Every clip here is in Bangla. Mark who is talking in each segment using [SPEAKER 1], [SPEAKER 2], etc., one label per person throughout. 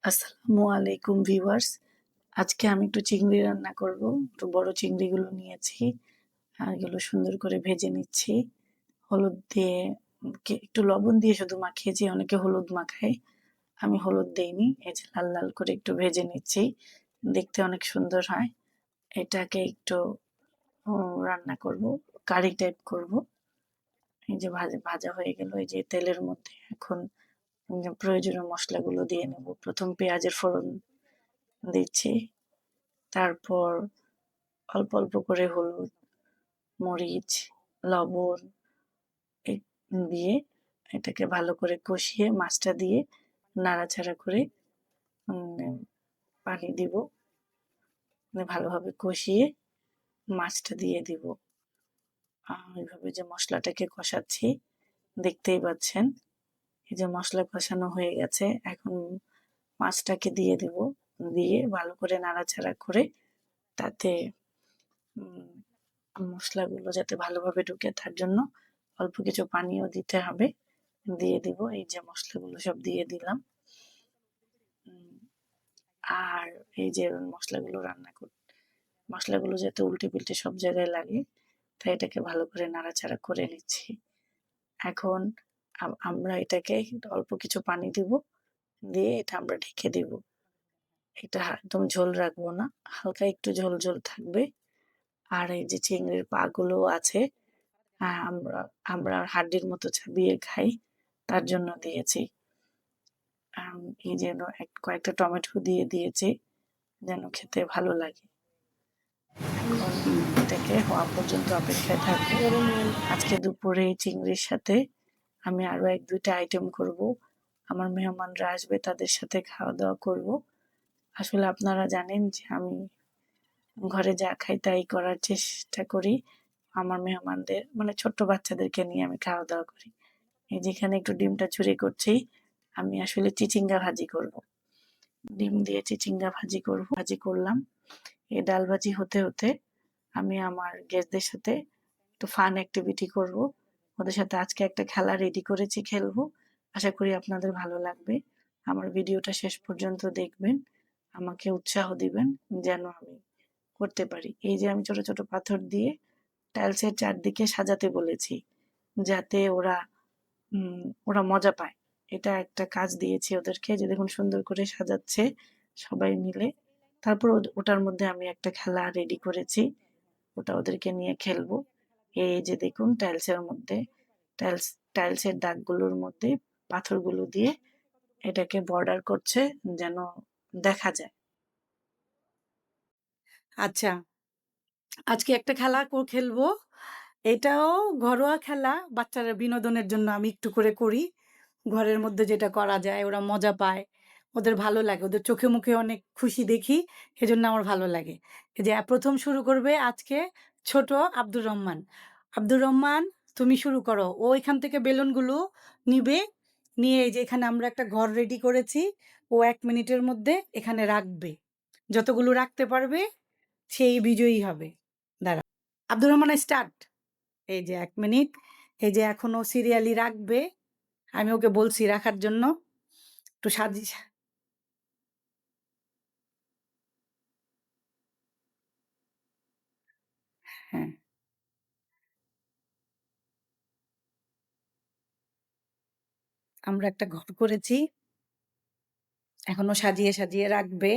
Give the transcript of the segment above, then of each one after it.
[SPEAKER 1] আসসালামু আলাইকুম ভিউয়ার্স। আজকে আমি একটু চিংড়ি রান্না করব। একটু বড় চিংড়িগুলো নিয়েছি। এগুলো সুন্দর করে ভেজে নিচ্ছি। হলুদ দিয়ে একটু লবণ দিয়ে শুধু মাখিয়েছি। অনেকে হলুদ মাখায়। আমি হলুদ দেইনি। এই যে লাল লাল করে একটু ভেজে নিচ্ছি। দেখতে অনেক সুন্দর হয়। এটাকে একটু রান্না করব। কারি টাইপ করব। এই যে ভাজা হয়ে গেল। এই যে তেলের মধ্যে এখন প্রয়োজনীয় মশলাগুলো দিয়ে নেব। প্রথম পেঁয়াজের ফোড়ন দিচ্ছি। তারপর অল্প অল্প করে হলুদ, মরিচ, লবণ দিয়ে এটাকে ভালো করে কষিয়ে মাছটা দিয়ে নাড়াচাড়া করে পানি দিব। ভালোভাবে কষিয়ে মাছটা দিয়ে দিব। এইভাবে যে মশলাটাকে কষাচ্ছি দেখতেই পাচ্ছেন। এই যে মশলা কষানো হয়ে গেছে, এখন মাছটাকে দিয়ে দিব। দিয়ে ভালো করে নাড়াচাড়া করে তাতে মশলাগুলো যাতে ভালোভাবে ঢুকে তার জন্য অল্প কিছু পানিও দিতে হবে। দিয়ে দিব। এই যে মশলাগুলো সব দিয়ে দিলাম। আর এই যে মশলাগুলো মশলাগুলো যাতে উল্টে পিল্টে সব জায়গায় লাগে তাই এটাকে ভালো করে নাড়াচাড়া করে নিচ্ছি। এখন আমরা এটাকে অল্প কিছু পানি দিব। দিয়ে এটা আমরা ঢেকে দিব। এটা একদম ঝোল রাখবো না, হালকা একটু ঝোল ঝোল থাকবে। আর এই যে চিংড়ির পা গুলো আছে, আমরা আমরা হাড্ডির মতো চাবিয়ে খাই, তার জন্য দিয়েছি। এই যেন কয়েকটা টমেটো দিয়ে দিয়েছি যেন খেতে ভালো লাগে। এখন এটাকে হওয়া পর্যন্ত অপেক্ষায় থাকবো। আজকে দুপুরে চিংড়ির সাথে আমি আরো ১-২টা আইটেম করব। আমার মেহমানরা আসবে, তাদের সাথে খাওয়া দাওয়া করব। আসলে আপনারা জানেন যে আমি ঘরে যা খাই তাই করার চেষ্টা করি। আমার মেহমানদের মানে ছোট্ট বাচ্চাদেরকে নিয়ে আমি খাওয়া দাওয়া করি। এই যেখানে একটু ডিমটা চুরি করছি, আমি আসলে চিচিঙ্গা ভাজি করব। ডিম দিয়ে চিচিঙ্গা ভাজি করলাম। এই ডাল ভাজি হতে হতে আমি আমার গেস্টদের সাথে একটু ফান অ্যাক্টিভিটি করব। ওদের সাথে আজকে একটা খেলা রেডি করেছি, খেলবো। আশা করি আপনাদের ভালো লাগবে। আমার ভিডিওটা শেষ পর্যন্ত দেখবেন। আমাকে উৎসাহ দিবেন যেন আমি করতে পারি। এই যে আমি ছোট ছোট পাথর দিয়ে টাইলসের চারদিকে সাজাতে বলেছি যাতে ওরা মজা পায়। এটা একটা কাজ দিয়েছি ওদেরকে, যে দেখুন সুন্দর করে সাজাচ্ছে সবাই মিলে। তারপর ওটার মধ্যে আমি একটা খেলা রেডি করেছি, ওটা ওদেরকে নিয়ে খেলবো। এই যে দেখুন টাইলসের মধ্যে টাইলসের দাগগুলোর মধ্যে পাথরগুলো দিয়ে এটাকে বর্ডার করছে যেন দেখা যায়।
[SPEAKER 2] আচ্ছা, আজকে একটা খেলা খেলবো। এটাও ঘরোয়া খেলা, বাচ্চারা বিনোদনের জন্য আমি একটু করে করি। ঘরের মধ্যে যেটা করা যায়, ওরা মজা পায়, ওদের ভালো লাগে, ওদের চোখে মুখে অনেক খুশি দেখি, এজন্য আমার ভালো লাগে। এই যে প্রথম শুরু করবে আজকে ছোট আব্দুর রহমান। আব্দুর রহমান, তুমি শুরু করো। ও এখান থেকে বেলুনগুলো নিবে, নিয়ে এই যে এখানে আমরা একটা ঘর রেডি করেছি, ও ১ মিনিটের মধ্যে এখানে রাখবে। যতগুলো রাখতে পারবে সেই বিজয়ী হবে। দাঁড়া, আব্দুর রহমান স্টার্ট। এই যে ১ মিনিট। এই যে এখনো সিরিয়ালি রাখবে, আমি ওকে বলছি রাখার জন্য। একটু হ্যাঁ, আমরা একটা ঘর করেছি, এখনো সাজিয়ে সাজিয়ে রাখবে।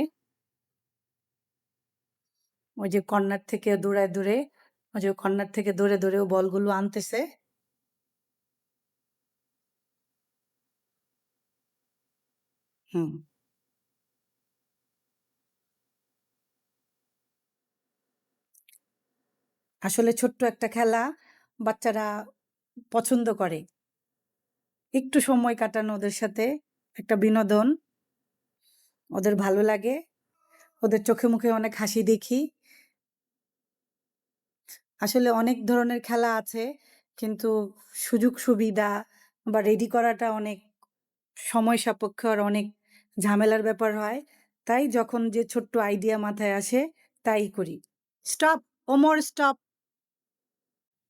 [SPEAKER 2] ওই যে কর্নার থেকে দৌড়ায় দৌড়ে, ওই যে কর্নার থেকে দৌড়ে দৌড়ে ও বলগুলো আনতেছে। হুম, আসলে ছোট্ট একটা খেলা, বাচ্চারা পছন্দ করে। একটু সময় কাটানো ওদের সাথে, একটা বিনোদন, ওদের ভালো লাগে, ওদের চোখে মুখে অনেক হাসি দেখি। আসলে অনেক ধরনের খেলা আছে, কিন্তু সুযোগ সুবিধা বা রেডি করাটা অনেক সময় সাপেক্ষ আর অনেক ঝামেলার ব্যাপার হয়। তাই যখন যে ছোট্ট আইডিয়া মাথায় আসে তাই করি। Stop, Omar stop,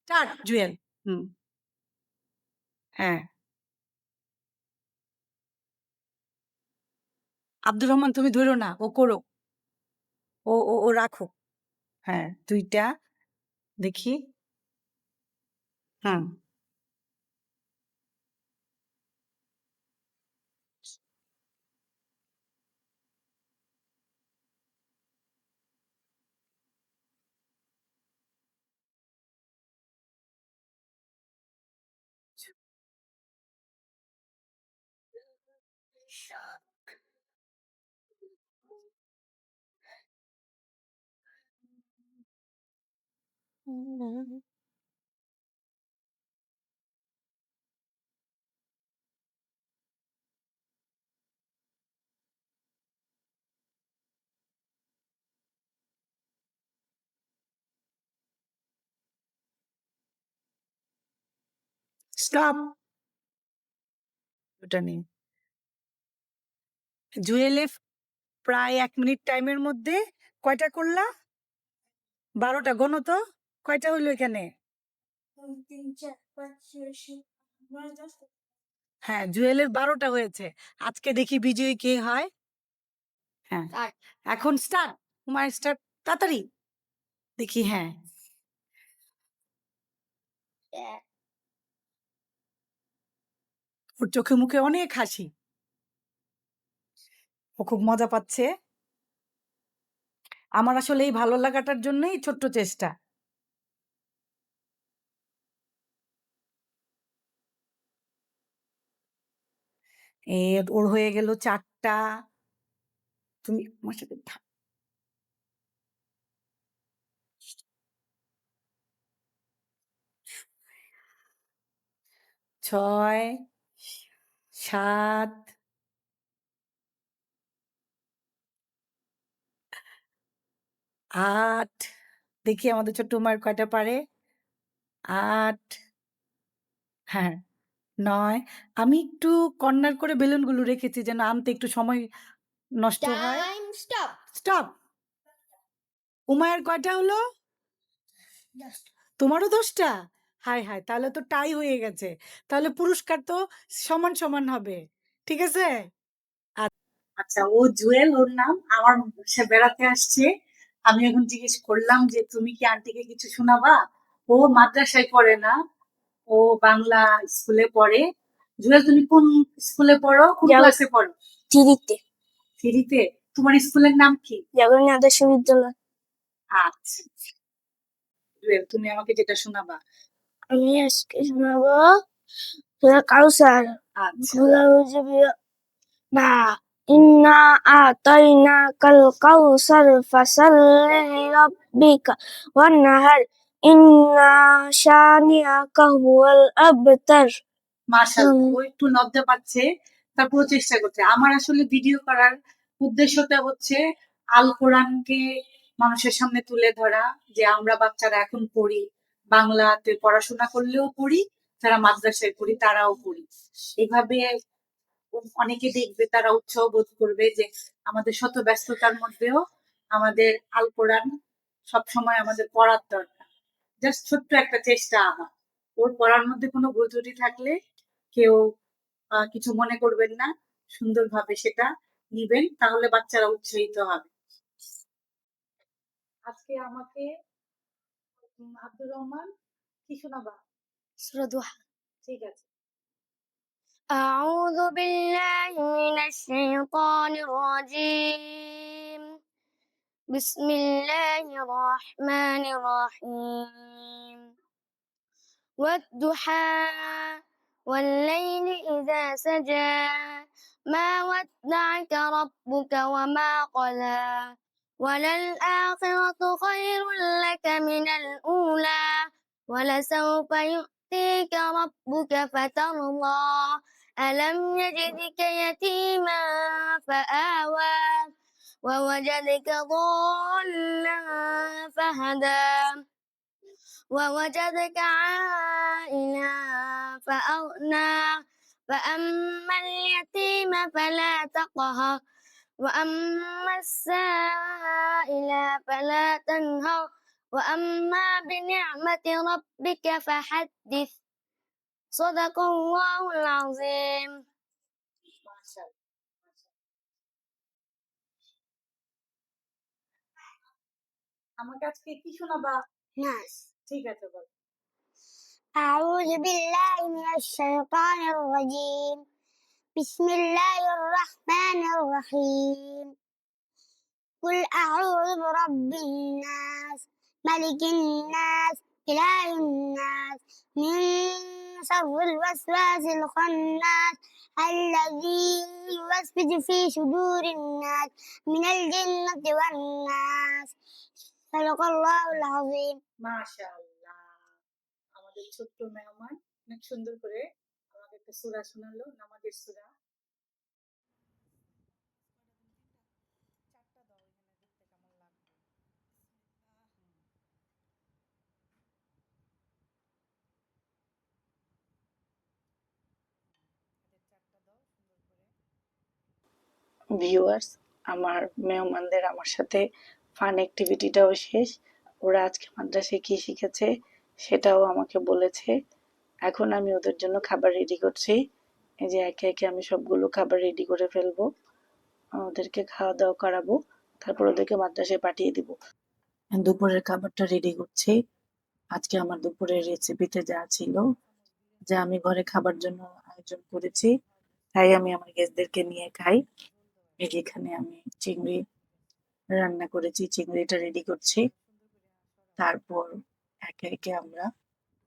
[SPEAKER 2] start Jewel. হুম, হ্যাঁ। আব্দুর রহমান তুমি ধরো না, ও করো, ও রাখো। হ্যাঁ, 2 টা দেখি। হুম। স্টপ। ওটা নিয়ে। জুয়েল এফ প্রায় 1 মিনিট টাইমের মধ্যে কয়টা করলা? 12 টা। গোনো তো। কয়টা হইলো এখানে? 3, 4, 5, 6, 7, 8, 9, 10। হ্যাঁ, জুয়েলের 12 টা হয়েছে। আজকে দেখি বিজয়ী কে হয়? হ্যাঁ। এখন স্টার্ট। হুমায়ূন স্টার্ট। তাড়াতাড়ি। দেখি, হ্যাঁ। ওর চোখে মুখে অনেক হাসি। ও খুব মজা পাচ্ছে। আমার আসলে এই ভালো লাগাটার জন্যই ছোট্ট চেষ্টা। ওর হয়ে গেল 4 টা। তুমি আমার সাথে 6, 7, 8। দেখি আমাদের ছোট্ট উমায়ের কয়টা পারে? 8, হ্যাঁ, 9। আমি একটু কর্নার করে বেলুনগুলো রেখেছি যেন আনতে একটু সময় নষ্ট হয়।
[SPEAKER 3] Time stop.
[SPEAKER 2] স্টপ। উমায়ের কয়টা হলো? তোমারও 10 টা? হায়, হায়! তাহলে তো টাই হয়ে গেছে। তাহলে পুরস্কার তো সমান, সমান হবে। ঠিক আছে? আচ্ছা, ও জুয়েল ওর নাম। আমার সে বেড়াতে আসছে। আমি এখন জিজ্ঞেস করলাম যে, "তুমি কি আন্টিকে কিছু শোনাবা?" ও মাদ্রাসায় পড়ে না। ও বাংলা স্কুলে পড়ে। জুয়েল, তুমি কোন স্কুলে পড়ো? কোন ক্লাসে পড়ো?
[SPEAKER 3] 3 তে।
[SPEAKER 2] 3 তে? তোমার স্কুলের নাম কি?
[SPEAKER 3] জগন্নাথ আদর্শ বিদ্যালয়।
[SPEAKER 2] আচ্ছা। জুয়েল, তুমি আমাকে যেটা শোনাবা।
[SPEAKER 3] আমি আজকে শোনাবো সূরা কাউসার।
[SPEAKER 2] আচ্ছা।
[SPEAKER 3] খোলা যাবে না। ইন্না আতাইনাকাল কাউসার ফাসাল্লি লিরাব্বিকা ওয়ানহার ইন্না শানিআকা হুয়াল আবতার।
[SPEAKER 2] মাশাআল্লাহ, ও একটু লজ্জা পাচ্ছে, তারপরেও চেষ্টা করছে। আমার আসলে ভিডিও করার উদ্দেশ্যটা হচ্ছে আল কোরআনকে মানুষের সামনে তুলে ধরা, যে আমরা বাচ্চারা এখন পড়ি, বাংলাতে পড়াশোনা করলেও পড়ি, যারা মাদ্রাসায় পড়ি তারাও পড়ি। এভাবে অনেকে দেখবে, তারা উৎসাহ বোধ করবে যে আমাদের শত ব্যস্ততার মধ্যেও আমাদের আল কোরআন সবসময় আমাদের পড়ার দরকার। জাস্ট ছোট্ট একটা চেষ্টা আমার। ওর পড়ার মধ্যে কোনো ভুল ত্রুটি থাকলে কেউ কিছু মনে করবেন না, সুন্দরভাবে সেটা নিবেন, তাহলে বাচ্চারা উৎসাহিত হবে। আজকে আমাকে আব্দুর রহমান কি শোনাবা?
[SPEAKER 3] সূরা দুহা।
[SPEAKER 2] ঠিক আছে।
[SPEAKER 3] أعوذ بالله من الشيطان الرجيم. بسم الله الرحمن الرحيم. والضحى والليل إذا سجى ما ودعك ربك وما قلى وللآخرة خير لك من الأولى ولسوف يؤتيك ربك فترضى ألم يجدك يتيما فآوى ووجدك ضالا فهدى ووجدك عائلا فأغنى فأما اليتيم فلا تقهر وأما السائل فلا تنهر وأما بنعمة ربك فحدث صدق الله العظيم.
[SPEAKER 2] আমাকে আজকে কি শোনাবা?
[SPEAKER 3] ناس.
[SPEAKER 2] ঠিক আছে বল।
[SPEAKER 3] أعوذ بالله من الشيطان الرجيم. بسم الله الرحمن الرحيم. قل أعوذ برب الناس، ملك الناس، إله الناس، من شر الوسواس الخناس، الذي يوسوس في صدور الناس من الجنة والناس. صدق الله العظيم.
[SPEAKER 2] মাশাআল্লাহ। আমাদের ছোট্ট মেহমান অনেক সুন্দর করে আমাকে একটা সূরা শোনালো, নামাজের সূরা।
[SPEAKER 1] ভিউয়ার্স, আমার মেহমানদের আমার সাথে ফান অ্যাক্টিভিটিটাও শেষ। ওরা আজকে মাদ্রাসায় কি শিখেছে সেটাও আমাকে বলেছে। এখন আমি ওদের জন্য খাবার রেডি করছি। এই যে একে একে আমি সবগুলো খাবার রেডি করে ফেলবো, ওদেরকে খাওয়া দাওয়া করাবো, তারপর ওদেরকে মাদ্রাসায় পাঠিয়ে দিব। দুপুরের খাবারটা রেডি করছি। আজকে আমার দুপুরের রেসিপিতে যা ছিল, যা আমি ঘরে খাবার জন্য আয়োজন করেছি, তাই আমি আমার গেস্টদেরকে নিয়ে খাই। এই যে এখানে আমি চিংড়ি রান্না করেছি, চিংড়িটা রেডি করছি। তারপর একে একে আমরা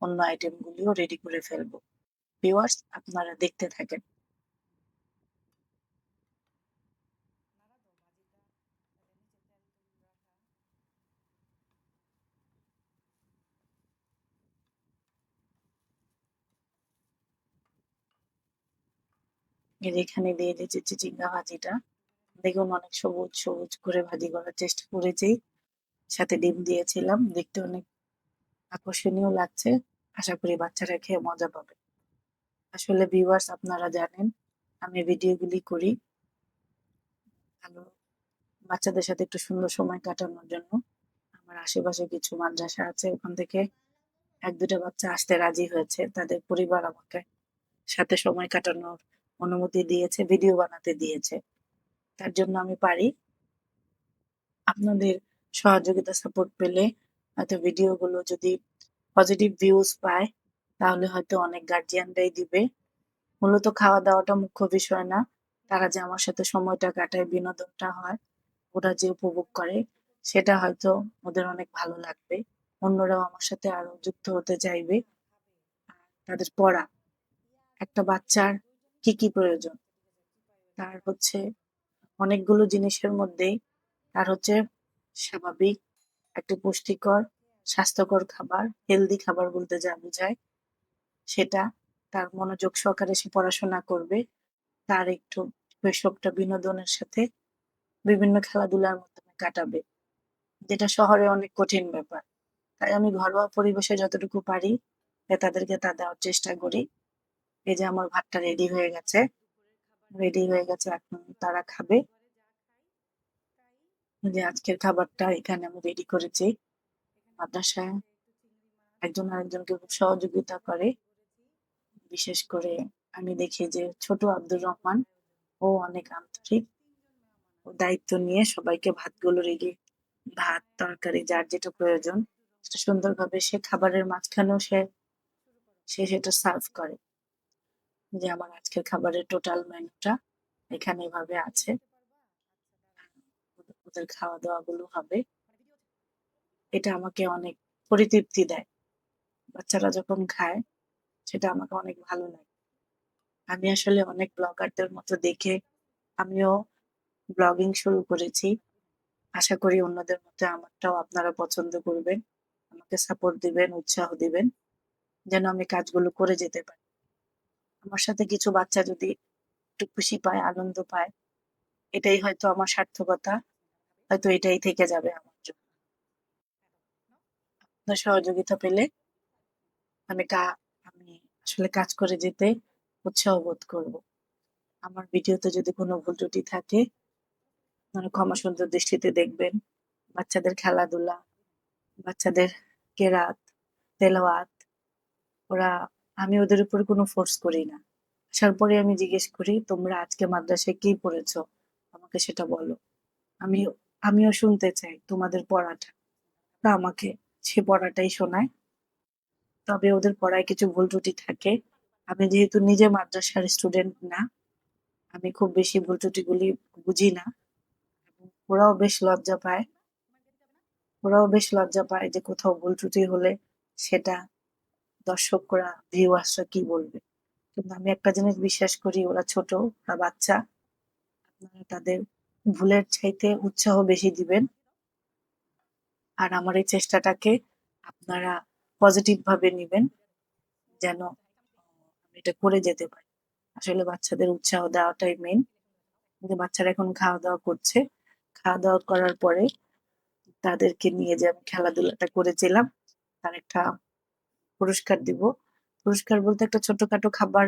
[SPEAKER 1] অন্য আইটেমগুলিও রেডি করে ফেলবো। ভিউয়ার্স, আপনারা দেখতে থাকেন। এই যে এখানে দিয়ে দিয়েছি চিচিঙ্গা ভাজিটা। দেখুন অনেক সবুজ সবুজ করে ভাজি করার চেষ্টা করেছি। সাথে ডিম দিয়েছিলাম, দেখতে অনেক আকর্ষণীয় লাগছে। আশা করি বাচ্চারা খেয়ে মজা পাবে। আসলে ভিউয়ার্স, আপনারা জানেন আমি ভিডিওগুলি করি ভালো বাচ্চাদের সাথে একটু সুন্দর সময় কাটানোর জন্য। আমার আশেপাশে কিছু মাদ্রাসা আছে, ওখান থেকে ১-২টা বাচ্চা আসতে রাজি হয়েছে। তাদের পরিবার আমাকে সাথে সময় কাটানোর অনুমতি দিয়েছে, ভিডিও বানাতে দিয়েছে। তার জন্য আমি পারি। আপনাদের সহযোগিতা সাপোর্ট পেলে হয়তো ভিডিওগুলো যদি পজিটিভ ভিউজ পায়, তাহলে হয়তো অনেক গার্জিয়ানরাই দিবে। মূলত খাওয়া দাওয়াটা মুখ্য বিষয় না, তারা যে আমার সাথে সময়টা কাটায়, বিনোদনটা হয়, ওরা যে উপভোগ করে, সেটা হয়তো ওদের অনেক ভালো লাগবে। অন্যরাও আমার সাথে আরো যুক্ত হতে চাইবে। তাদের পড়া, একটা বাচ্চার কি কি প্রয়োজন, তার হচ্ছে অনেকগুলো জিনিসের মধ্যেই তার হচ্ছে স্বাভাবিক একটা পুষ্টিকর স্বাস্থ্যকর খাবার, হেলদি খাবার বলতে যা বোঝায় সেটা, তার মনোযোগ সহকারে সে পড়াশোনা করবে, তার একটু শৈশবটা বিনোদনের সাথে বিভিন্ন খেলাধুলার মাধ্যমে কাটাবে, যেটা শহরে অনেক কঠিন ব্যাপার। তাই আমি ঘরোয়া পরিবেশে যতটুকু পারি তাদেরকে তা দেওয়ার চেষ্টা করি। এই যে আমার ভাতটা রেডি হয়ে গেছে, এখন তারা খাবে। যে আজকের খাবারটা এখানে আমি রেডি করেছি। মাদ্রাসায় একজন আরেকজনকে খুব সহযোগিতা করে। বিশেষ করে আমি দেখি যে ছোট আব্দুর রহমান, ও অনেক আন্তরিক। ও দায়িত্ব নিয়ে সবাইকে ভাতগুলো রেডি, ভাত, তরকারি যার যেটা প্রয়োজন সেটা সুন্দরভাবে সে খাবারের মাঝখানেও সে সেটা সার্ভ করে। যে আমার আজকের খাবারের টোটাল মেনুটা এখানে এভাবে আছে। ওদের খাওয়া-দাওয়া গুলো হবে। এটা আমাকে অনেক পরিতৃপ্তি দেয়। বাচ্চারা যখন খায় সেটা আমাকে অনেক ভালো লাগে। আমি আসলে অনেক ব্লগারদের মতো দেখে আমিও ব্লগিং শুরু করেছি। আশা করি অন্যদের মতো আমারটাও আপনারা পছন্দ করবেন। আমাকে সাপোর্ট দিবেন, উৎসাহ দিবেন, যেন আমি কাজগুলো করে যেতে পারি। আমার সাথে কিছু বাচ্চা যদি একটু খুশি পায়, আনন্দ পায়, এটাই হয়তো আমার সার্থকতা। হয়তো এটাই থেকে যাবে আমার জন্য। আপনার সহযোগিতা পেলে আমি আমি আসলে কাজ করে যেতে উৎসাহ বোধ করব। আমার ভিডিওতে যদি কোনো ভুল ত্রুটি থাকে, আপনারা ক্ষমা সুন্দর দৃষ্টিতে দেখবেন। বাচ্চাদের খেলাধুলা, বাচ্চাদের কেরাত, তেলাওয়াত, ওরা আমি ওদের উপর কোনো ফোর্স করি না। আসার পরে আমি জিজ্ঞেস করি, "তোমরা আজকে মাদ্রাসায় কি পড়েছো? আমাকে সেটা বলো।" আমি আমিও শুনতে চাই তোমাদের পড়াটা। ওরা আমাকে সে পড়াটাই শোনায়। তবে ওদের পড়ায় কিছু ভুল ত্রুটি থাকে। আমি যেহেতু নিজে মাদ্রাসার স্টুডেন্ট না, আমি খুব বেশি ভুল ত্রুটিগুলি বুঝি না। ওরাও বেশ লজ্জা পায়। ওরাও বেশ লজ্জা পায় যে কোথাও ভুল ত্রুটি হলে সেটা দর্শকরা, ভিউয়ার্সরা কি বলবে? কিন্তু আমি একটা জিনিস বিশ্বাস করি, ওরা ছোট, ওরা বাচ্চা। আপনারা তাদের ভুলের চাইতে উৎসাহ বেশি দিবেন। আর আমার এই চেষ্টাটাকে আপনারা পজিটিভ ভাবে নিবেন, যেন আমি এটা করে যেতে পারি। আসলে বাচ্চাদের উৎসাহ দেওয়াটাই মেইন। কিন্তু বাচ্চারা এখন খাওয়া-দাওয়া করছে। খাওয়া-দাওয়া করার পরে তাদেরকে নিয়ে যে আমি খেলাধুলাটা করেছিলাম, তার একটা পুরস্কার দিব। পুরস্কার বলতে একটা ছোটখাটো খাবার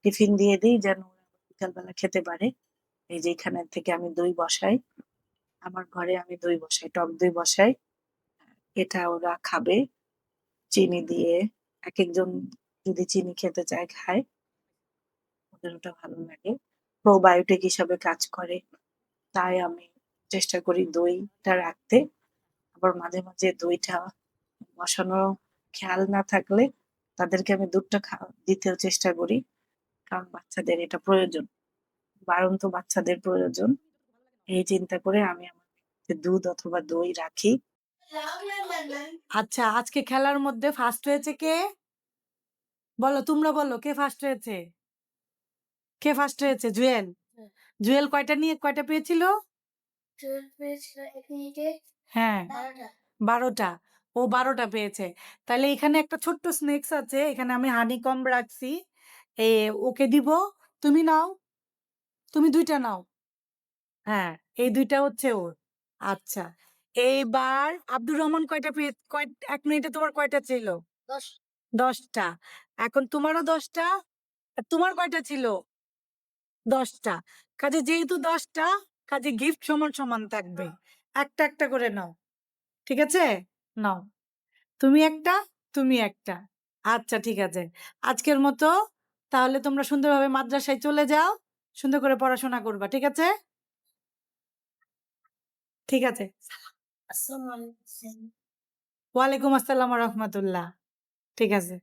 [SPEAKER 1] টিফিন দিয়ে দেই, যেন ওরা বিকালবেলা খেতে পারে। এই যে এখানে থেকে আমি দই বসাই। আমার ঘরে আমি দই বসাই, টক দই বসাই। এটা ওরা খাবে চিনি দিয়ে। একেকজন যদি চিনি খেতে চায় খায়। ওদের ওটা ভালো লাগে। প্রোবায়োটিক হিসাবে কাজ করে। তাই আমি চেষ্টা করি দইটা রাখতে। আবার মাঝে, মাঝে দইটা বসানো খেয়াল না থাকলে তাদেরকে আমি দুধটা দিতেও চেষ্টা করি। কারণ বাচ্চাদের এটা প্রয়োজন। বাড়ন্ত বাচ্চাদের প্রয়োজন। এই চিন্তা করে আমি আমার মেনুতে দুধ অথবা দই রাখি।
[SPEAKER 2] আচ্ছা, আজকে খেলার মধ্যে ফার্স্ট হয়েছে কে? বলো, তোমরা বলো কে ফার্স্ট হয়েছে? কে ফার্স্ট হয়েছে? জুয়েল। জুয়েল কয়টা পেয়েছিল? হ্যাঁ, 12টা। ও 12টা পেয়েছে। তাহলে এখানে একটা ছোট্ট স্নেকস আছে। এখানে আমি হানিকম্ব রাখছি। এ ওকে দিব। তুমি নাও। তুমি 2টা নাও। হ্যাঁ, এই 2টা হচ্ছে ওর। আচ্ছা। এইবার আব্দুর রহমান কয়টা পেয়ে 1 মিনিটে তোমার কয়টা ছিল? 10টা। এখন তোমারও 10টা। আর তোমার কয়টা ছিল? 10টা। কাজে যেহেতু 10টা, কাজে গিফট সমান, সমান থাকবে। একটা, একটা করে নাও। ঠিক আছে? নাও। তুমি একটা, তুমি একটা। আচ্ছা, ঠিক আছে। আজকের মতো তাহলে তোমরা সুন্দরভাবে মাদ্রাসায় চলে যাও। সুন্দর করে পড়াশোনা করবা। ঠিক আছে? ঠিক আছে। ওয়ালাইকুম আসসালাম ওয়া রাহমাতুল্লাহ। ঠিক আছে।